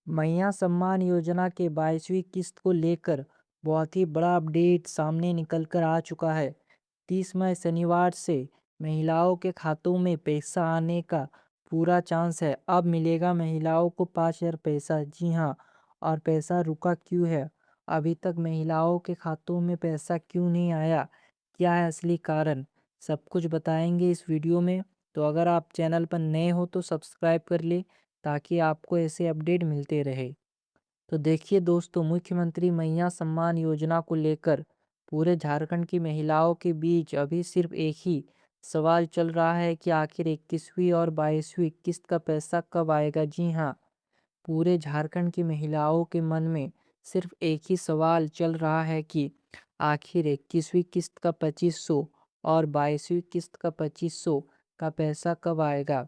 मैया सम्मान योजना के 22वीं किस्त को लेकर बहुत ही बड़ा अपडेट सामने निकल कर आ चुका है। 30 मई शनिवार से महिलाओं के खातों में पैसा आने का पूरा चांस है। अब मिलेगा महिलाओं को 5,000 पैसा। जी हाँ, और पैसा रुका क्यों है? अभी तक महिलाओं के खातों में पैसा क्यों नहीं आया? क्या है असली कारण? सब कुछ बताएंगे इस वीडियो में। तो अगर आप चैनल पर नए हो तो सब्सक्राइब कर ले ताकि आपको ऐसे अपडेट मिलते रहे। तो देखिए दोस्तों, मुख्यमंत्री मैया सम्मान योजना को लेकर पूरे झारखंड की महिलाओं के बीच अभी सिर्फ एक ही सवाल चल रहा है कि आखिर 21वीं और 22वीं किस्त का पैसा कब आएगा। जी हाँ, पूरे झारखंड की महिलाओं के मन में सिर्फ एक ही सवाल चल रहा है कि आखिर 21वीं किस्त का 2500 और 22वीं किस्त का 2500 का पैसा कब आएगा।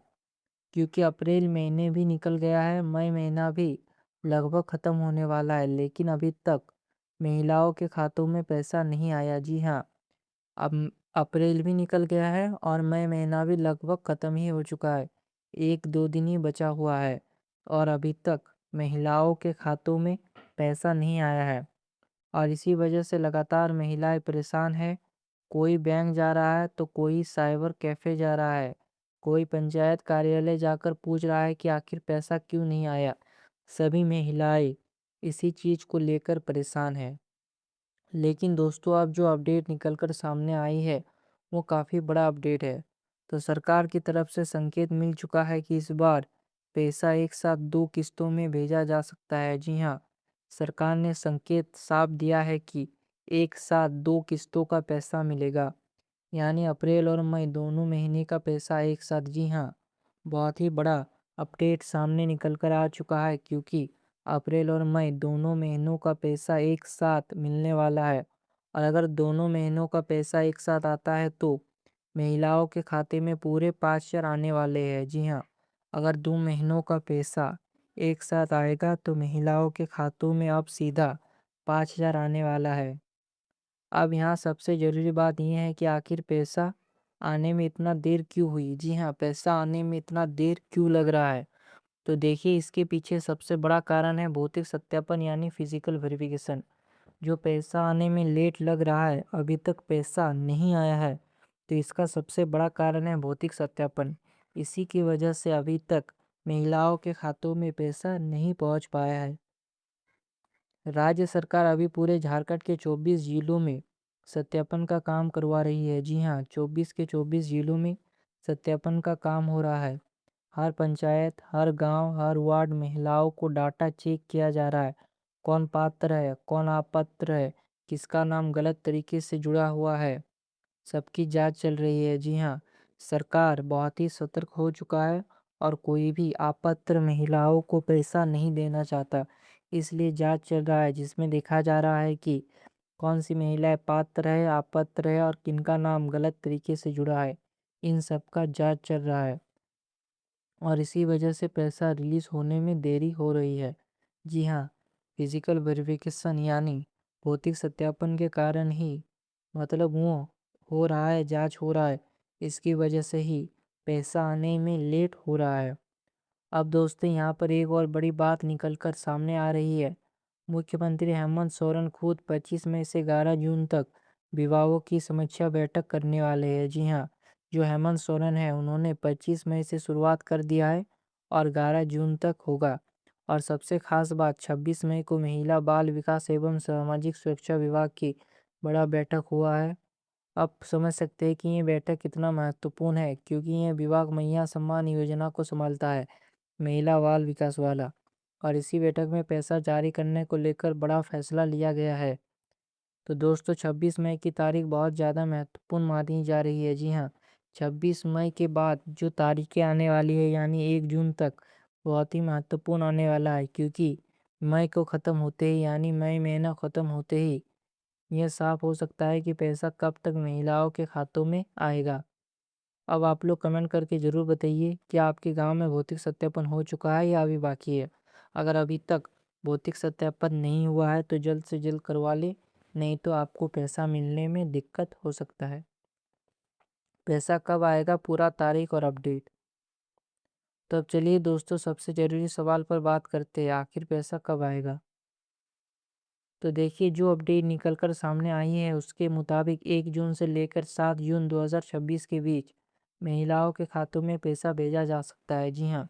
क्योंकि अप्रैल महीने भी निकल गया है, मई महीना भी लगभग ख़त्म होने वाला है, लेकिन अभी तक महिलाओं के खातों में पैसा नहीं आया। जी हाँ, अब अप्रैल भी निकल गया है और मई महीना भी लगभग ख़त्म ही हो चुका है। 1-2 दिन ही बचा हुआ है और अभी तक महिलाओं के खातों में पैसा नहीं आया है और इसी वजह से लगातार महिलाएं परेशान है। कोई बैंक जा रहा है तो कोई साइबर कैफ़े जा रहा है, कोई पंचायत कार्यालय जाकर पूछ रहा है कि आखिर पैसा क्यों नहीं आया। सभी महिलाएं इसी चीज़ को लेकर परेशान है। लेकिन दोस्तों, अब जो अपडेट निकल कर सामने आई है वो काफ़ी बड़ा अपडेट है। तो सरकार की तरफ से संकेत मिल चुका है कि इस बार पैसा एक साथ 2 किस्तों में भेजा जा सकता है। जी हाँ, सरकार ने संकेत साफ दिया है कि एक साथ 2 किस्तों का पैसा मिलेगा, यानी अप्रैल और मई दोनों महीने का पैसा एक साथ। जी हाँ, बहुत ही बड़ा अपडेट सामने निकल कर आ चुका है क्योंकि अप्रैल और मई दोनों महीनों का पैसा एक साथ मिलने वाला है और अगर दोनों महीनों का पैसा एक साथ आता है तो महिलाओं के खाते में पूरे 5,000 आने वाले हैं। जी हाँ, अगर 2 महीनों का पैसा एक साथ आएगा तो महिलाओं के खातों में अब सीधा 5,000 आने वाला है। अब यहाँ सबसे ज़रूरी बात ये है कि आखिर पैसा आने में इतना देर क्यों हुई? जी हाँ, पैसा आने में इतना देर क्यों लग रहा है? तो देखिए, इसके पीछे सबसे बड़ा कारण है भौतिक सत्यापन यानी फिजिकल वेरिफिकेशन। जो पैसा आने में लेट लग रहा है, अभी तक पैसा नहीं आया है, तो इसका सबसे बड़ा कारण है भौतिक सत्यापन। इसी की वजह से अभी तक महिलाओं के खातों में पैसा नहीं पहुंच पाया है। राज्य सरकार अभी पूरे झारखंड के 24 जिलों में सत्यापन का काम करवा रही है। जी हाँ, 24 के 24 जिलों में सत्यापन का काम हो रहा है। हर पंचायत, हर गांव, हर वार्ड महिलाओं को डाटा चेक किया जा रहा है। कौन पात्र है, कौन अपात्र है, किसका नाम गलत तरीके से जुड़ा हुआ है, सबकी जांच चल रही है। जी हाँ, सरकार बहुत ही सतर्क हो चुका है और कोई भी अपात्र महिलाओं को पैसा नहीं देना चाहता। इसलिए जांच चल रहा है जिसमें देखा जा रहा है कि कौन सी महिलाएं पात्र है, अपात्र है और किनका नाम गलत तरीके से जुड़ा है। इन सब का जांच चल रहा है और इसी वजह से पैसा रिलीज़ होने में देरी हो रही है। जी हाँ, फिजिकल वेरिफिकेशन यानी भौतिक सत्यापन के कारण ही मतलब वो हो रहा है, जांच हो रहा है, इसकी वजह से ही पैसा आने में लेट हो रहा है। अब दोस्तों, यहाँ पर एक और बड़ी बात निकल कर सामने आ रही है। मुख्यमंत्री हेमंत सोरेन खुद 25 मई से 11 जून तक विभागों की समीक्षा बैठक करने वाले हैं। जी हाँ, जो हेमंत सोरेन है उन्होंने 25 मई से शुरुआत कर दिया है और 11 जून तक होगा। और सबसे खास बात, 26 मई को महिला बाल विकास एवं सामाजिक सुरक्षा विभाग की बड़ा बैठक हुआ है। आप समझ सकते हैं कि ये बैठक कितना महत्वपूर्ण है क्योंकि ये विभाग मैया सम्मान योजना को संभालता है, महिला बाल विकास वाला। और इसी बैठक में पैसा जारी करने को लेकर बड़ा फैसला लिया गया है। तो दोस्तों, 26 मई की तारीख बहुत ज़्यादा महत्वपूर्ण मानी जा रही है। जी हाँ, 26 मई के बाद जो तारीखें आने वाली है यानी 1 जून तक बहुत ही महत्वपूर्ण आने वाला है क्योंकि मई को ख़त्म होते ही यानी मई महीना ख़त्म होते ही यह साफ हो सकता है कि पैसा कब तक महिलाओं के खातों में आएगा। अब आप लोग कमेंट करके ज़रूर बताइए कि आपके गांव में भौतिक सत्यापन हो चुका है या अभी बाकी है। अगर अभी तक भौतिक सत्यापन नहीं हुआ है तो जल्द से जल्द करवा ले, नहीं तो आपको पैसा मिलने में दिक्कत हो सकता है। पैसा कब आएगा, पूरा तारीख और अपडेट। तो अब चलिए दोस्तों सबसे ज़रूरी सवाल पर बात करते हैं, आखिर पैसा कब आएगा? तो देखिए जो अपडेट निकल कर सामने आई है उसके मुताबिक 1 जून से लेकर 7 जून 2026 के बीच महिलाओं के खातों में पैसा भेजा जा सकता है। जी हाँ,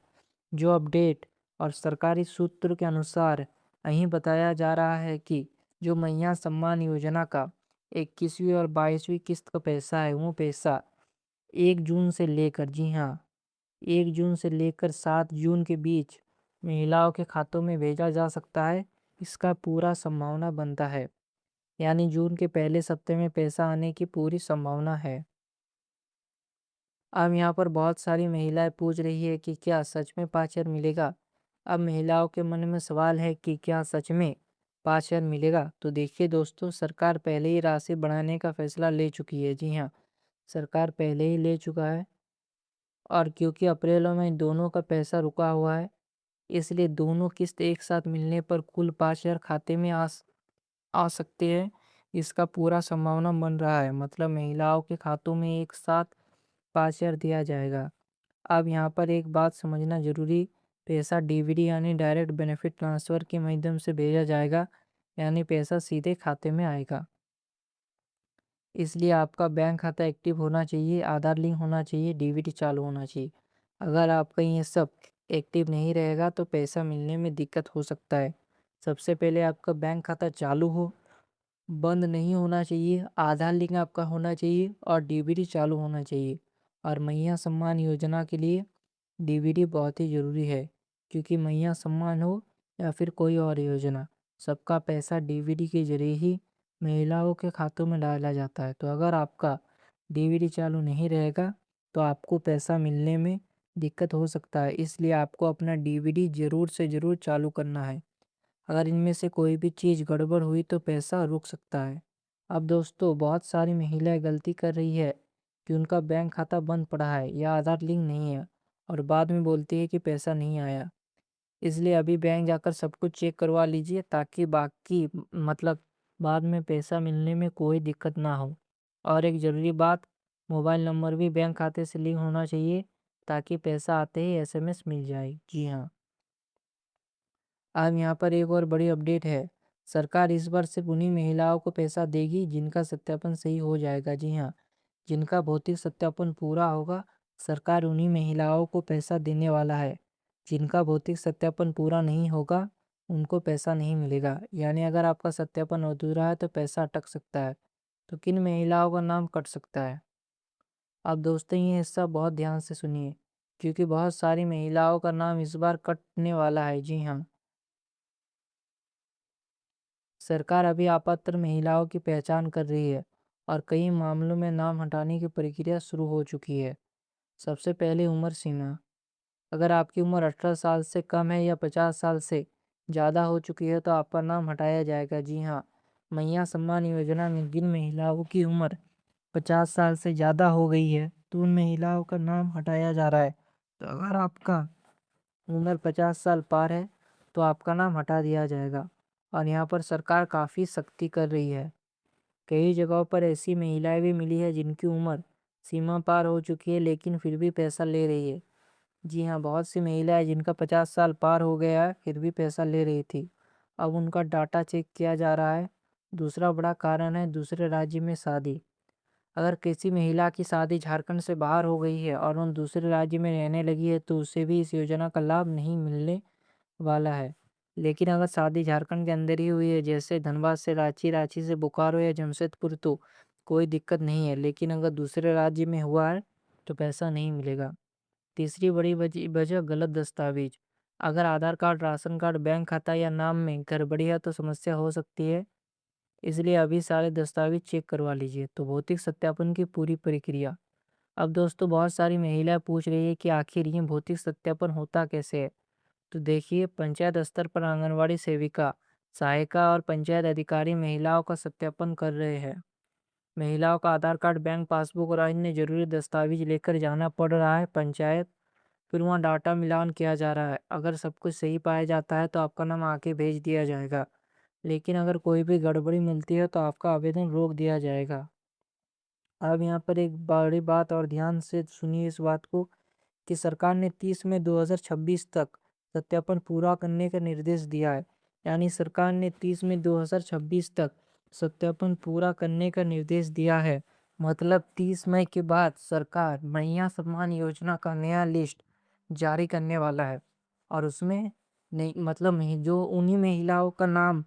जो अपडेट और सरकारी सूत्र के अनुसार यहीं बताया जा रहा है कि जो महिला सम्मान योजना का 21वीं और 22वीं किस्त का पैसा है वो पैसा 1 जून से लेकर, जी हाँ, 1 जून से लेकर 7 जून के बीच महिलाओं के खातों में भेजा जा सकता है। इसका पूरा संभावना बनता है, यानी जून के पहले सप्ताह में पैसा आने की पूरी संभावना है। अब यहाँ पर बहुत सारी महिलाएं पूछ रही है कि क्या सच में 5,000 मिलेगा? अब महिलाओं के मन में सवाल है कि क्या सच में 5,000 मिलेगा? तो देखिए दोस्तों, सरकार पहले ही राशि बढ़ाने का फैसला ले चुकी है। जी हाँ, सरकार पहले ही ले चुका है, और क्योंकि अप्रैल और मई दोनों का पैसा रुका हुआ है, इसलिए दोनों किस्त एक साथ मिलने पर कुल 5,000 खाते में आ सकते हैं। इसका पूरा संभावना बन रहा है, मतलब महिलाओं के खातों में एक साथ 5,000 दिया जाएगा। अब यहाँ पर एक बात समझना जरूरी, पैसा डीबीडी यानी डायरेक्ट बेनिफिट ट्रांसफ़र के माध्यम से भेजा जाएगा, यानी पैसा सीधे खाते में आएगा। इसलिए आपका बैंक खाता एक्टिव होना चाहिए, आधार लिंक होना चाहिए, डीबीडी चालू होना चाहिए। अगर आपका ये सब एक्टिव नहीं रहेगा तो पैसा मिलने में दिक्कत हो सकता है। सबसे पहले आपका बैंक खाता चालू हो, बंद नहीं होना चाहिए, आधार लिंक आपका होना चाहिए और डीबीडी चालू होना चाहिए। और मैया सम्मान योजना के लिए डीबीडी बहुत ही ज़रूरी है, क्योंकि मैया सम्मान हो या फिर कोई और योजना, सबका पैसा डीबीडी के जरिए ही महिलाओं के खातों में डाला जाता है। तो अगर आपका डीबीडी चालू नहीं रहेगा तो आपको पैसा मिलने में दिक्कत हो सकता है, इसलिए आपको अपना डीबीडी ज़रूर से ज़रूर चालू करना है। अगर इनमें से कोई भी चीज़ गड़बड़ हुई तो पैसा रुक सकता है। अब दोस्तों बहुत सारी महिलाएं गलती कर रही है कि उनका बैंक खाता बंद पड़ा है या आधार लिंक नहीं है, और बाद में बोलती है कि पैसा नहीं आया। इसलिए अभी बैंक जाकर सब कुछ चेक करवा लीजिए, ताकि बाकी मतलब बाद में पैसा मिलने में कोई दिक्कत ना हो। और एक ज़रूरी बात, मोबाइल नंबर भी बैंक खाते से लिंक होना चाहिए, ताकि पैसा आते ही एसएमएस मिल जाए। जी हाँ, अब यहाँ पर एक और बड़ी अपडेट है। सरकार इस बार सिर्फ उन्हीं महिलाओं को पैसा देगी जिनका सत्यापन सही हो जाएगा। जी हाँ, जिनका भौतिक सत्यापन पूरा होगा, सरकार उन्हीं महिलाओं को पैसा देने वाला है। जिनका भौतिक सत्यापन पूरा नहीं होगा उनको पैसा नहीं मिलेगा, यानी अगर आपका सत्यापन अधूरा है तो पैसा अटक सकता है। तो किन महिलाओं का नाम कट सकता है? अब दोस्तों ये हिस्सा बहुत ध्यान से सुनिए, क्योंकि बहुत सारी महिलाओं का नाम इस बार कटने वाला है। जी हाँ, सरकार अभी अपात्र महिलाओं की पहचान कर रही है और कई मामलों में नाम हटाने की प्रक्रिया शुरू हो चुकी है। सबसे पहले उम्र सीमा। अगर आपकी उम्र 18 साल से कम है या 50 साल से ज़्यादा हो चुकी है तो आपका नाम हटाया जाएगा। जी हाँ, मैया सम्मान योजना में जिन महिलाओं की उम्र 50 साल से ज़्यादा हो गई है तो उन महिलाओं का नाम हटाया जा रहा है। तो अगर आपका उम्र 50 साल पार है तो आपका नाम हटा दिया जाएगा। और यहाँ पर सरकार काफ़ी सख्ती कर रही है। कई जगहों पर ऐसी महिलाएं भी मिली है जिनकी उम्र सीमा पार हो चुकी है लेकिन फिर भी पैसा ले रही है। जी हाँ, बहुत सी महिलाएं जिनका 50 साल पार हो गया है फिर भी पैसा ले रही थी। अब उनका डाटा चेक किया जा रहा है। दूसरा बड़ा कारण है दूसरे राज्य में शादी। अगर किसी महिला की शादी झारखंड से बाहर हो गई है और उन दूसरे राज्य में रहने लगी है तो उसे भी इस योजना का लाभ नहीं मिलने वाला है। लेकिन अगर शादी झारखंड के अंदर ही हुई है, जैसे धनबाद से रांची, रांची से बोकारो या जमशेदपुर, तो कोई दिक्कत नहीं है। लेकिन अगर दूसरे राज्य में हुआ है तो पैसा नहीं मिलेगा। तीसरी बड़ी वजह गलत दस्तावेज। अगर आधार कार्ड, राशन कार्ड, बैंक खाता या नाम में गड़बड़ी है तो समस्या हो सकती है। इसलिए अभी सारे दस्तावेज चेक करवा लीजिए। तो भौतिक सत्यापन की पूरी प्रक्रिया। अब दोस्तों बहुत सारी महिलाएं पूछ रही है कि आखिर ये भौतिक सत्यापन होता कैसे है? तो देखिए, पंचायत स्तर पर आंगनवाड़ी सेविका, सहायिका और पंचायत अधिकारी महिलाओं का सत्यापन कर रहे हैं। महिलाओं का आधार कार्ड, बैंक पासबुक और अन्य जरूरी दस्तावेज लेकर जाना पड़ रहा है पंचायत। फिर वहाँ डाटा मिलान किया जा रहा है। अगर सब कुछ सही पाया जाता है तो आपका नाम आगे भेज दिया जाएगा। लेकिन अगर कोई भी गड़बड़ी मिलती है तो आपका आवेदन रोक दिया जाएगा। अब यहाँ पर एक बड़ी बात और ध्यान से सुनिए इस बात को, कि सरकार ने 30 मई 2026 तक सत्यापन पूरा करने का निर्देश दिया है। यानी सरकार ने 30 मई 2026 तक सत्यापन पूरा करने का निर्देश दिया है। मतलब 30 मई के बाद सरकार मैया सम्मान योजना का नया लिस्ट जारी करने वाला है और उसमें नहीं मतलब जो उन्हीं महिलाओं का नाम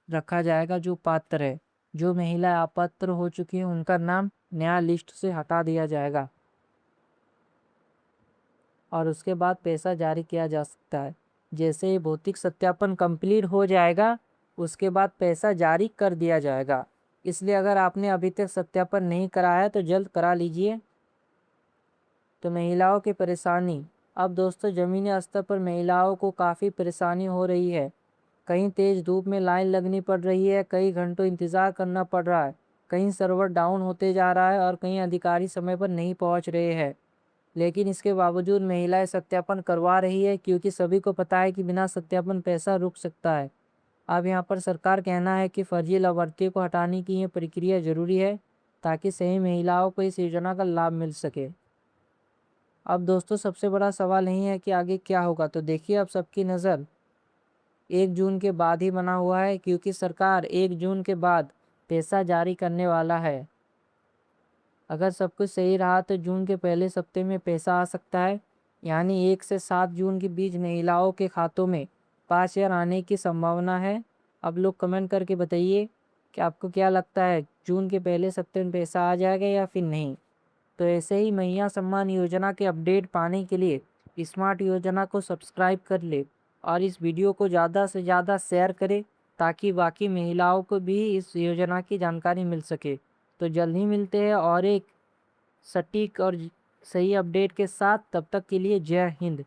रखा जाएगा जो पात्र है। जो महिला अपात्र हो चुकी है उनका नाम नया लिस्ट से हटा दिया जाएगा और उसके बाद पैसा जारी किया जा सकता है। जैसे ही भौतिक सत्यापन कंप्लीट हो जाएगा उसके बाद पैसा जारी कर दिया जाएगा। इसलिए अगर आपने अभी तक सत्यापन नहीं कराया तो जल्द करा लीजिए। तो महिलाओं की परेशानी। अब दोस्तों ज़मीनी स्तर पर महिलाओं को काफ़ी परेशानी हो रही है। कहीं तेज़ धूप में लाइन लगनी पड़ रही है, कई घंटों इंतज़ार करना पड़ रहा है, कहीं सर्वर डाउन होते जा रहा है और कहीं अधिकारी समय पर नहीं पहुंच रहे हैं। लेकिन इसके बावजूद महिलाएं सत्यापन करवा रही है क्योंकि सभी को पता है कि बिना सत्यापन पैसा रुक सकता है। अब यहाँ पर सरकार कहना है कि फर्जी लाभार्थियों को हटाने की ये प्रक्रिया ज़रूरी है ताकि सही महिलाओं को इस योजना का लाभ मिल सके। अब दोस्तों सबसे बड़ा सवाल यही है कि आगे क्या होगा। तो देखिए अब सबकी नज़र 1 जून के बाद ही बना हुआ है क्योंकि सरकार 1 जून के बाद पैसा जारी करने वाला है। अगर सब कुछ सही रहा तो जून के पहले सप्ताह में पैसा आ सकता है। यानी 1 से 7 जून के बीच महिलाओं के खातों में 5,000 आने की संभावना है। अब लोग कमेंट करके बताइए कि आपको क्या लगता है, जून के पहले सप्ताह में पैसा आ जाएगा या फिर नहीं। तो ऐसे ही मैया सम्मान योजना के अपडेट पाने के लिए स्मार्ट योजना को सब्सक्राइब कर ले और इस वीडियो को ज़्यादा से ज़्यादा शेयर करें ताकि बाकी महिलाओं को भी इस योजना की जानकारी मिल सके। तो जल्द ही मिलते हैं और एक सटीक और सही अपडेट के साथ। तब तक के लिए जय हिंद।